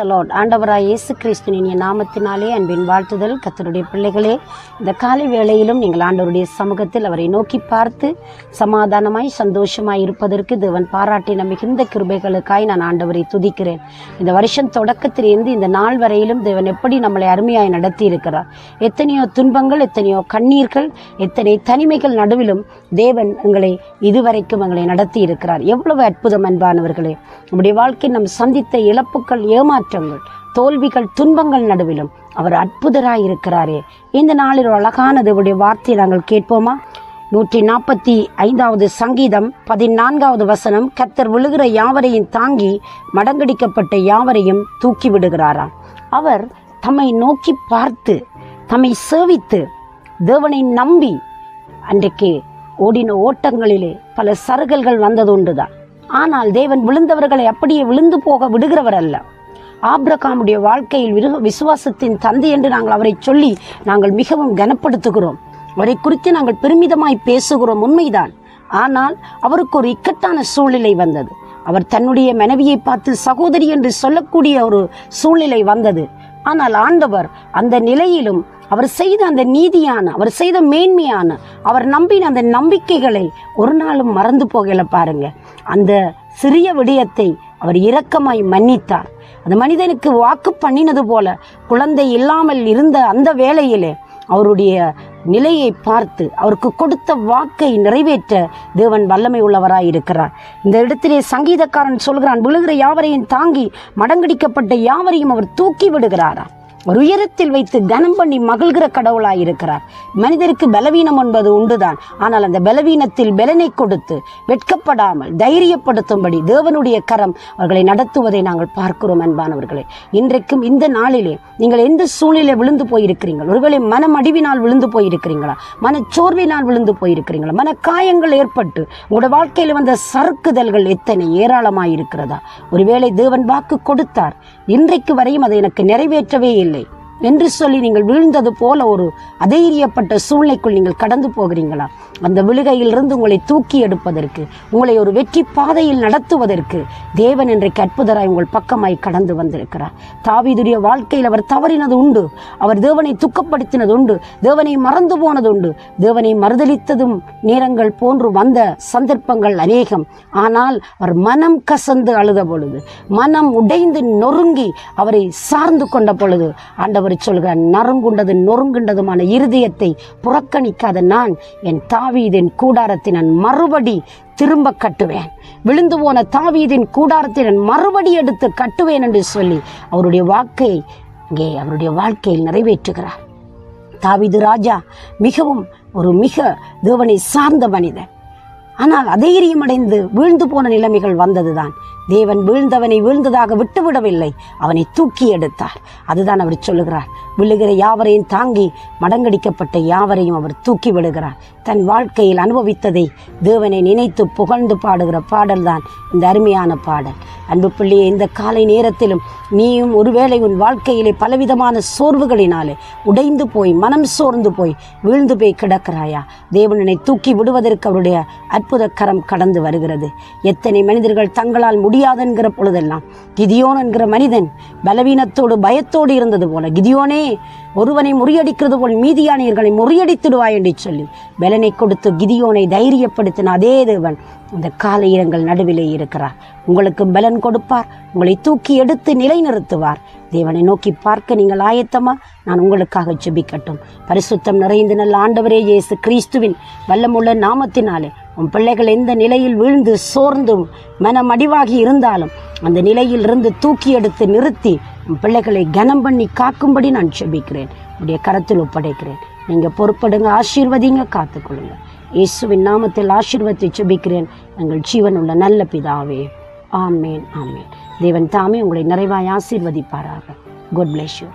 Lord. ஆண்டவராய் இயேசு கிறிஸ்துவின் இனிய நாமத்தினாலே அன்பின் வாழ்த்துதல். கர்த்தருடைய பிள்ளைகளே, இந்த காலை வேளையிலும் நீங்கள் ஆண்டவருடைய சமூகத்தில் அவரை நோக்கி பார்த்து சமாதானமாய் சந்தோஷமாய் இருப்பதற்கு தேவன் பாராட்டின மிகுந்த கிருபைகளுக்காய் நான் ஆண்டவரை துதிக்கிறேன். இந்த வருஷம் தொடக்கத்திலிருந்து இந்த நாள் வரையிலும் தேவன் எப்படி நம்மளை அருமையாய் நடத்தி இருக்கிறார். எத்தனையோ துன்பங்கள், எத்தனையோ கண்ணீர்கள், எத்தனை தனிமைகள் நடுவிலும் தேவன் எங்களை இதுவரைக்கும் எங்களை நடத்தி இருக்கிறார். எவ்வளவு அற்புதம் அன்பானவர்களே. நம்முடைய வாழ்க்கை நம் சந்தித்த இழப்புகள், ஏமாற்றங்கள், தோல்விகள், துன்பங்கள் நடுவிலும் அவர் அற்புதராய் இருக்கிறாரே. இந்த நாளில் ஒரு அழகான தேவனுடைய வார்த்தையை நாங்கள் கேட்போமா? 145வது சங்கீதம் 14வது வசனம். கர்த்தர் விழுகிற யாவரையும் தாங்கி மடங்கடிக்கப்பட்ட யாவரையும் தூக்கி விடுகிறாராம். அவர் தம்மை நோக்கி பார்த்து தம்மை சேவித்து தேவனை நம்பி அன்றைக்கு ஓடின ஓட்டங்களிலே பல சறுகல்கள் வந்தது உண்டுதான். ஆனால் தேவன் விழுந்தவர்களை அப்படியே விழுந்து போக விடுகிறவர் அல்ல. ஆபிரகாமுடைய வாழ்க்கையில் விசுவாசத்தின் தந்தை என்று நாங்கள் அவரை சொல்லி நாங்கள் மிகவும் கனப்படுத்துகிறோம். அவரை குறித்து நாங்கள் பெருமிதமாய் பேசுகிறோம், உண்மைதான். ஆனால் அவருக்கு ஒரு இக்கட்டான சூழ்நிலை வந்தது. அவர் தன்னுடைய மனைவியை பார்த்து சகோதரி என்று சொல்லக்கூடிய ஒரு சூழ்நிலை வந்தது. ஆனால் ஆண்டவர் அந்த நிலையிலும் அவர் செய்த அந்த நீதியான, அவர் செய்த மேன்மையான, அவர் நம்பின அந்த நம்பிக்கைகளை ஒரு நாளும் மறந்து போகல. பாருங்க, அந்த சிறிய விடயத்தை அவர் இரக்கமாய் மன்னித்தார். அந்த மனிதனுக்கு வாக்கு பண்ணினது போல குழந்தை இல்லாமல் இருந்த அந்த வேளையிலே அவருடைய நிலையை பார்த்து அவருக்கு கொடுத்த வாக்கை நிறைவேற்ற தேவன் வல்லமை உள்ளவராய் இருக்கிறார். இந்த இடத்திலே சங்கீதக்காரன் சொல்கிறான், விழுகிற யாவரையும் தாங்கி மடங்கடிக்கப்பட்ட யாவரையும் அவர் தூக்கி விடுகிறாரா. ஒரு உயரத்தில் வைத்து கனம் பண்ணி மகிழ்கிற கடவுளாய் இருக்கிறார். மனிதருக்கு பலவீனம் என்பது உண்டுதான். ஆனால் அந்த பலவீனத்தில் பலனை கொடுத்து வெட்கப்படாமல் தைரியப்படுத்தும்படி தேவனுடைய கரம் அவர்களை நடத்துவதை நாங்கள் பார்க்கிறோம். அன்பானவர்களே, இன்றைக்கும் இந்த நாளிலே நீங்கள் எந்த சூழ்நிலை விழுந்து போயிருக்கிறீர்கள்? ஒருவேளை மனமடிவினால் விழுந்து போயிருக்கிறீங்களா? மனச்சோர்வினால் விழுந்து போயிருக்கிறீங்களா? மன காயங்கள் ஏற்பட்டு உங்களோட வாழ்க்கையில் வந்த சறுக்குதல்கள் எத்தனை ஏராளமாய் இருக்கிறதா? ஒருவேளை தேவன் வாக்கு கொடுத்தார், இன்றைக்கு வரையும் அதை எனக்கு நிறைவேற்றவே இல்லை என்று சொல்லி நீங்கள் வீழ்ந்தது போல ஒரு அதைரியப்பட்ட சூழ்நிலைக்குள் நீங்கள் கடந்து போகிறீங்களா? அந்த விழுகையிலிருந்து உங்களை தூக்கி எடுப்பதற்கு, உங்களை ஒரு வெற்றி பாதையில் நடத்துவதற்கு தேவன் இன்றைக்கு அற்புதராய் உங்கள் பக்கமாய் கடந்து வந்திருக்கிறார். தாவீதுடைய வாழ்க்கையில் அவர் தவறினது உண்டு, அவர் தேவனை துக்கப்படுத்தினது உண்டு, தேவனை மறந்து போனது உண்டு, தேவனை மறுதலித்ததும் நேரங்கள் போன்று வந்த சந்தர்ப்பங்கள் அநேகம். ஆனால் அவர் மனம் கசந்து அழுத பொழுது, மனம் உடைந்து நொறுங்கி அவரை சார்ந்து கொண்ட பொழுது ஆண்டவர் சொல்கிறார், நறுங்குண்டது நொறுங்குண்டதுமான இருதயத்தை புறக்கணிக்காத நான் என் தாவீதின் கூடாரத்தை நான் மறுபடி திரும்ப கட்டுவேன், விழுந்து போன தாவீதின் கூடாரத்தை நான் மறுபடி எடுத்து கட்டுவேன் என்று சொல்லி அவருடைய வாக்கை இங்கே அவருடைய வாழ்க்கையில் நிறைவேற்றுகிறார். தாவீது ராஜா மிகவும் மிக தேவனை சார்ந்த மனிதன். ஆனால் அதைரியமடைந்து வீழ்ந்து போன நிலைமைகள் வந்ததுதான். தேவன் வீழ்ந்தவனை வீழ்ந்ததாக விட்டுவிடவில்லை, அவனை தூக்கி எடுத்தார். அதுதான் அவர் சொல்லுகிறார், விழுகிற யாவரையும் தாங்கி மடங்கடிக்கப்பட்ட யாவரையும் அவர் தூக்கி விடுகிறார். தன் வாழ்க்கையில் அனுபவித்ததை தேவனை நினைத்து புகழ்ந்து பாடுகிற பாடல் தான் இந்த அருமையான பாடல். அன்பு பிள்ளையே, இந்த காலை நேரத்திலும் நீயும் ஒருவேளை உன் வாழ்க்கையிலே பலவிதமான சோர்வுகளினாலே உடைந்து போய், மனம் சோர்ந்து போய், வீழ்ந்து போய் கிடக்கிறாயா? தேவனை தூக்கி விடுவதற்கு அவருடைய அற்புத கரம் கடந்து வருகிறது. எத்தனை மனிதர்கள் தங்களால் முடியாதென்கிற பொழுதெல்லாம் கிதியோன் என்கிற மனிதன் பலவீனத்தோடு பயத்தோடு இருந்தது போல, கிதியோனே ஒருவனை முறியடிக்கிறது போல் மீதியானியர்களை முறியடித்திடுவாய் என்று சொல்லி பலனை கொடுத்து கிதியோனை தைரியப்படுத்தின அதே தேவன் இந்த காலையிரங்கள் நடுவிலே இருக்கிறார். உங்களுக்கு பலன் கொடுப்பார், உங்களை தூக்கி எடுத்து நிலைநிறுத்துவார். தேவனை நோக்கி பார்க்க நீங்கள் ஆயத்தமா? நான் உங்களுக்காக ஜெபிக்கட்டும். பரிசுத்தம் நிறைந்த நல்ல ஆண்டவரே இயேசு கிறிஸ்துவின் வல்லமுள்ள நாமத்தினாலே உன் பிள்ளைகள் எந்த நிலையில் வீழ்ந்து சோர்ந்தும் மனம் அடிவாகி இருந்தாலும் அந்த நிலையில் இருந்து தூக்கி எடுத்து நிறுத்தி உன் பிள்ளைகளை கனம் பண்ணி காக்கும்படி நான் ஜெபிக்கிறேன். உடைய கரத்தில் ஒப்படைக்கிறேன். நீங்கள் பொறுப்படுங்க, ஆசீர்வதிங்க, காத்துக்கொள்ளுங்க. இயேசுவின் நாமத்தில் ஆசீர்வதித்து ஜெபிக்கிறேன் எங்கள் ஜீவனுள்ள நல்ல பிதாவே. ஆமேன், ஆமேன். தேவன் தாமே உங்களை நிறைவாய் ஆசீர்வதிப்பாராக. God bless you.